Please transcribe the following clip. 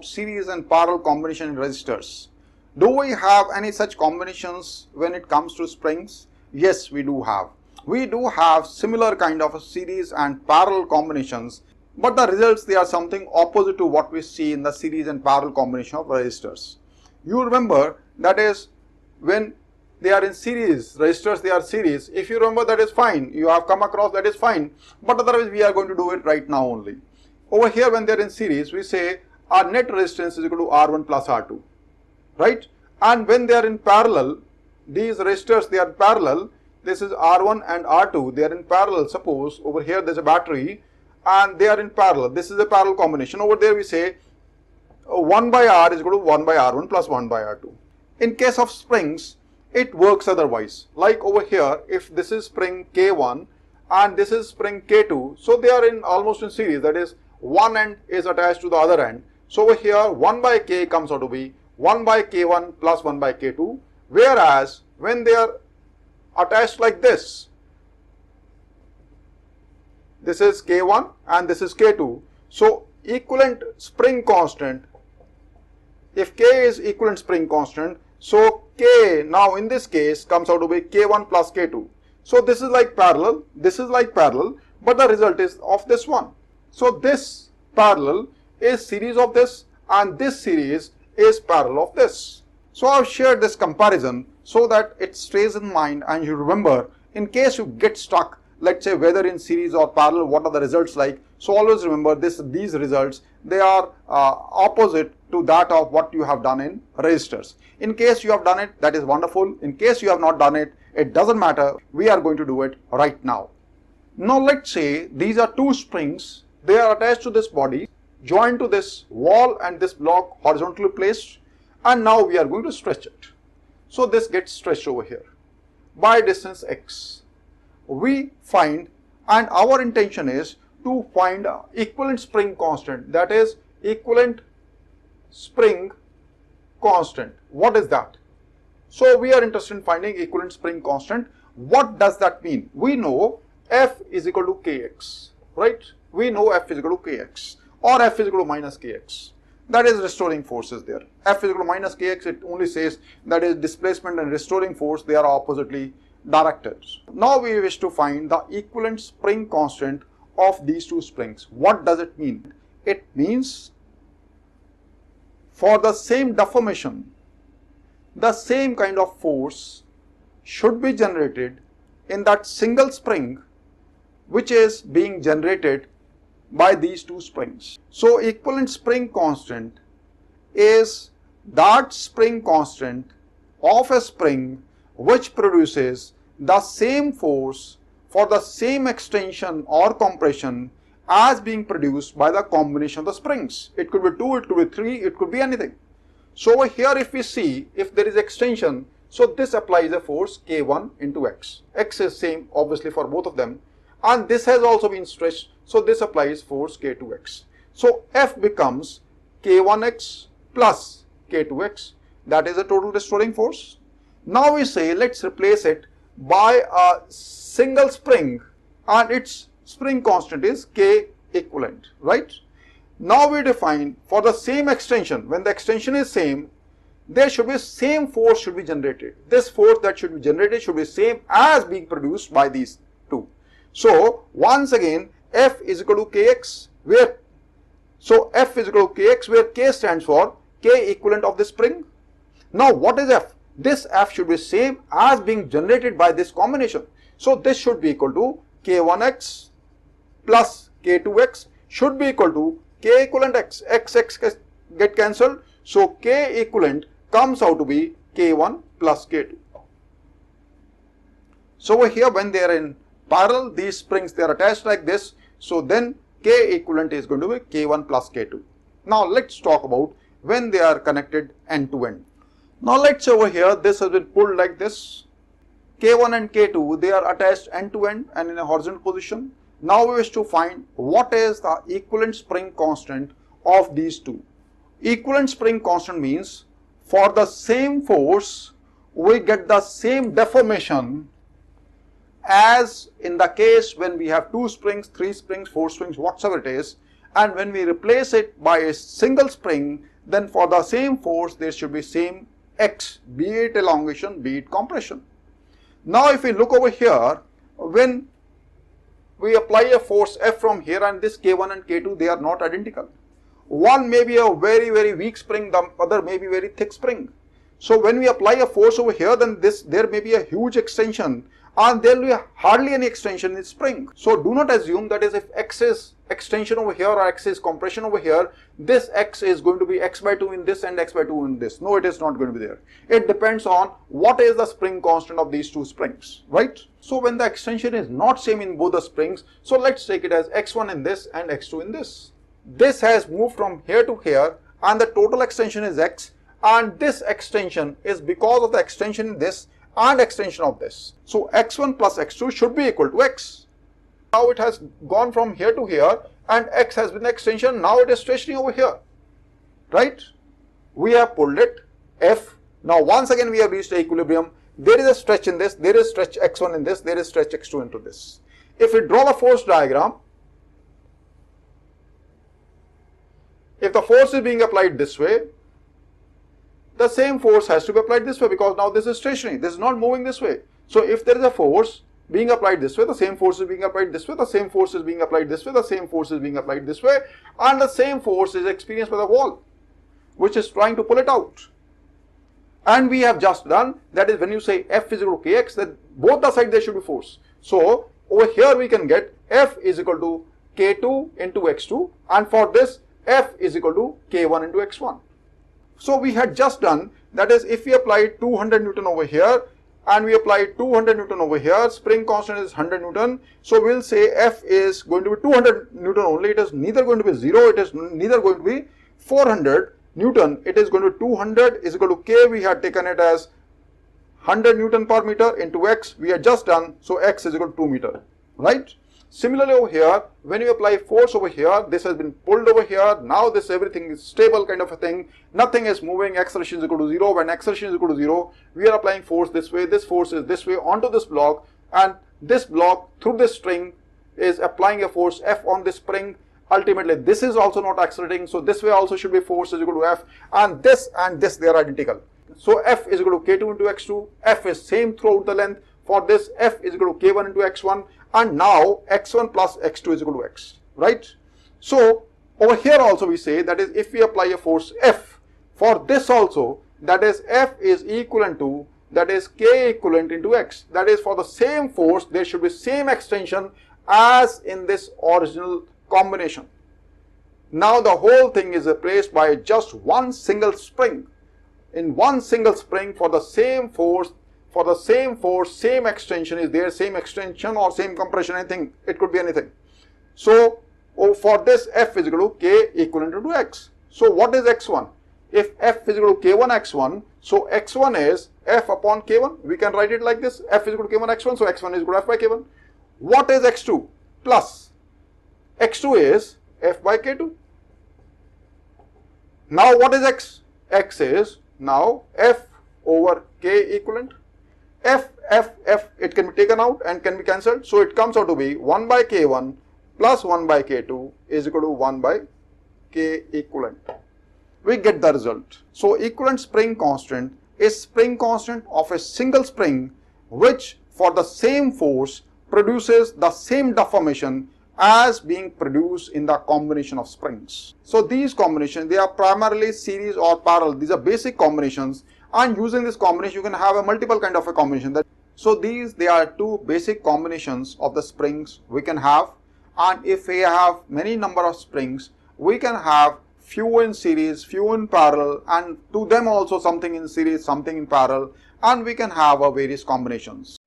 about series and parallel combination in resistors. Do we have any such combinations when it comes to springs? Yes, we do have. We do have similar kind of a series and parallel combinations, but the results, they are something opposite to what we see in the series and parallel combination of resistors. You remember, that is, when they are in series, resistors, they are series. If you remember, that is fine. You have come across, that is fine. But otherwise, we are going to do it right now only. Over here, when they are in series, we say our net resistance is equal to R1 plus R2. Right? And when they are in parallel, these resistors, they are parallel. This is R1 and R2. They are in parallel. Suppose over here there is a battery and they are in parallel. This is a parallel combination. Over there we say 1 by R is equal to 1 by R1 plus 1 by R2. In case of springs, it works otherwise. Like over here, if this is spring K1 and this is spring K2, so they are in almost in series. That is, one end is attached to the other end. So over here, 1 by K comes out to be 1 by K1 plus 1 by K2. Whereas when they are attached like this, this is K1 and this is K2. So equivalent spring constant, if K is equivalent spring constant, so K now in this case comes out to be K1 plus K2. So this is like parallel, this is like parallel, but the result is of this one. So this parallel is series of this and this series is parallel of this. So I have shared this comparison so that it stays in mind and you remember, in case you get stuck, let's say whether in series or parallel, what are the results like. So always remember these results, they are opposite to that of what you have done in resistors. In case you have done it, that is wonderful. In case you have not done it, it doesn't matter. We are going to do it right now. Now let's say these are two springs. They are attached to this body, joined to this wall and this block horizontally placed, and now we are going to stretch it. So this gets stretched over here by distance x. We find, and our intention is to find equivalent spring constant, that is equivalent spring constant. What is that? So we are interested in finding equivalent spring constant. What does that mean? We know F is equal to Kx, right? We know F is equal to Kx or F is equal to minus Kx. That is restoring forces there. F is equal to minus Kx, it only says that is displacement and restoring force, they are oppositely directed. Now we wish to find the equivalent spring constant of these two springs. What does it mean? It means for the same deformation, the same kind of force should be generated in that single spring which is being generated by these two springs. So equivalent spring constant is that spring constant of a spring which produces the same force for the same extension or compression as being produced by the combination of the springs. It could be 2, it could be 3, it could be anything. So over here if we see, if there is extension, so this applies a force K1 into X. X is same obviously for both of them, and this has also been stretched, so this applies force K2X. So F becomes K1X plus K2X, that is a total restoring force. Now we say let's replace it by a single spring and its spring constant is K equivalent, right? Now we define for the same extension, when the extension is same, there should be same force should be generated. This force that should be generated should be same as being produced by these two. So once again F is equal to Kx, where F is equal to Kx, where K stands for K equivalent of the spring. Now what is F? This F should be same as being generated by this combination. So this should be equal to K1X plus K2X should be equal to K equivalent X. X get cancelled. So K equivalent comes out to be K1 plus K2. So over here when they are in parallel, these springs they are attached like this. So then K equivalent is going to be K1 plus K2. Now let's talk about when they are connected end to end. Now let's say over here this has been pulled like this. K1 and K2 they are attached end to end and in a horizontal position. Now we wish to find what is the equivalent spring constant of these two. Equivalent spring constant means for the same force we get the same deformation as in the case when we have 2 springs, 3 springs, 4 springs, whatsoever it is, and when we replace it by a single spring, then for the same force there should be same x, be it elongation, be it compression. Now if we look over here, when we apply a force F from here, and this K1 and K2, they are not identical. One may be a very weak spring, the other may be very thick spring. So when we apply a force over here, then there may be a huge extension and there will be hardly any extension in the spring. So do not assume that is if x is extension over here or x is compression over here, this x is going to be x by 2 in this and x by 2 in this. No, it is not going to be there. It depends on what is the spring constant of these two springs, right? So when the extension is not same in both the springs, so let's take it as x1 in this and x2 in this. This has moved from here to here and the total extension is x, and this extension is because of the extension in this and extension of this. So x1 plus x2 should be equal to x. Now it has gone from here to here and x has been the extension. Now it is stretching over here, right? We have pulled it F. Now once again we have reached equilibrium. There is a stretch in this, there is stretch x1 in this, there is stretch x2 into this. If we draw the force diagram, if the force is being applied this way, the same force has to be applied this way, because now this is stationary, this is not moving this way. So if there is a force being applied this way, the same force is being applied this way, the same force is being applied this way, the same force is being applied this way, and the same force is experienced by the wall, which is trying to pull it out. And we have just done, that is when you say F is equal to Kx, that both the sides there should be force. So over here we can get F is equal to K2 into X2, and for this F is equal to K1 into X1. So we had just done, that is if we apply 200 Newton over here and we apply 200 Newton over here, spring constant is 100 Newton. So we'll say F is going to be 200 Newton only. It is neither going to be 0, it is neither going to be 400 Newton. It is going to be 200 is equal to K. We had taken it as 100 Newton per meter into X. We had just done, so X is equal to 2 meter, right? Similarly over here, when you apply force over here, this has been pulled over here. Now this everything is stable kind of a thing. Nothing is moving. Acceleration is equal to 0. When acceleration is equal to 0, we are applying force this way. This force is this way onto this block, and this block through this string is applying a force F on this spring. Ultimately, this is also not accelerating. So this way also should be force is equal to F, and this they are identical. So F is equal to K2 into X2. F is same throughout the length. For this, F is equal to K1 into X1. And now x1 plus x2 is equal to x, right? So over here also we say, that is if we apply a force F, for this also, that is F is equivalent to, that is K equivalent into x. That is for the same force, there should be same extension as in this original combination. Now the whole thing is replaced by just one single spring. In one single spring, for the same force, same extension is there, same extension or same compression, anything, it could be anything. So for this F is equal to K equivalent to x. So what is x1? If F is equal to K1 x1, so x1 is F upon K1. We can write it like this, F is equal to K1 x1, so x1 is equal to F by K1. What is x2? Plus x2 is F by K2. Now what is x? X is now F over K equivalent. F, it can be taken out and can be cancelled. So it comes out to be 1 by K1 plus 1 by K2 is equal to 1 by K equivalent. We get the result. So equivalent spring constant is spring constant of a single spring which for the same force produces the same deformation as being produced in the combination of springs. So these combinations, they are primarily series or parallel. These are basic combinations. And using this combination, you can have a multiple kind of a combination. So they are two basic combinations of the springs we can have. And if we have many number of springs, we can have few in series, few in parallel, and to them also something in series, something in parallel, and we can have various combinations.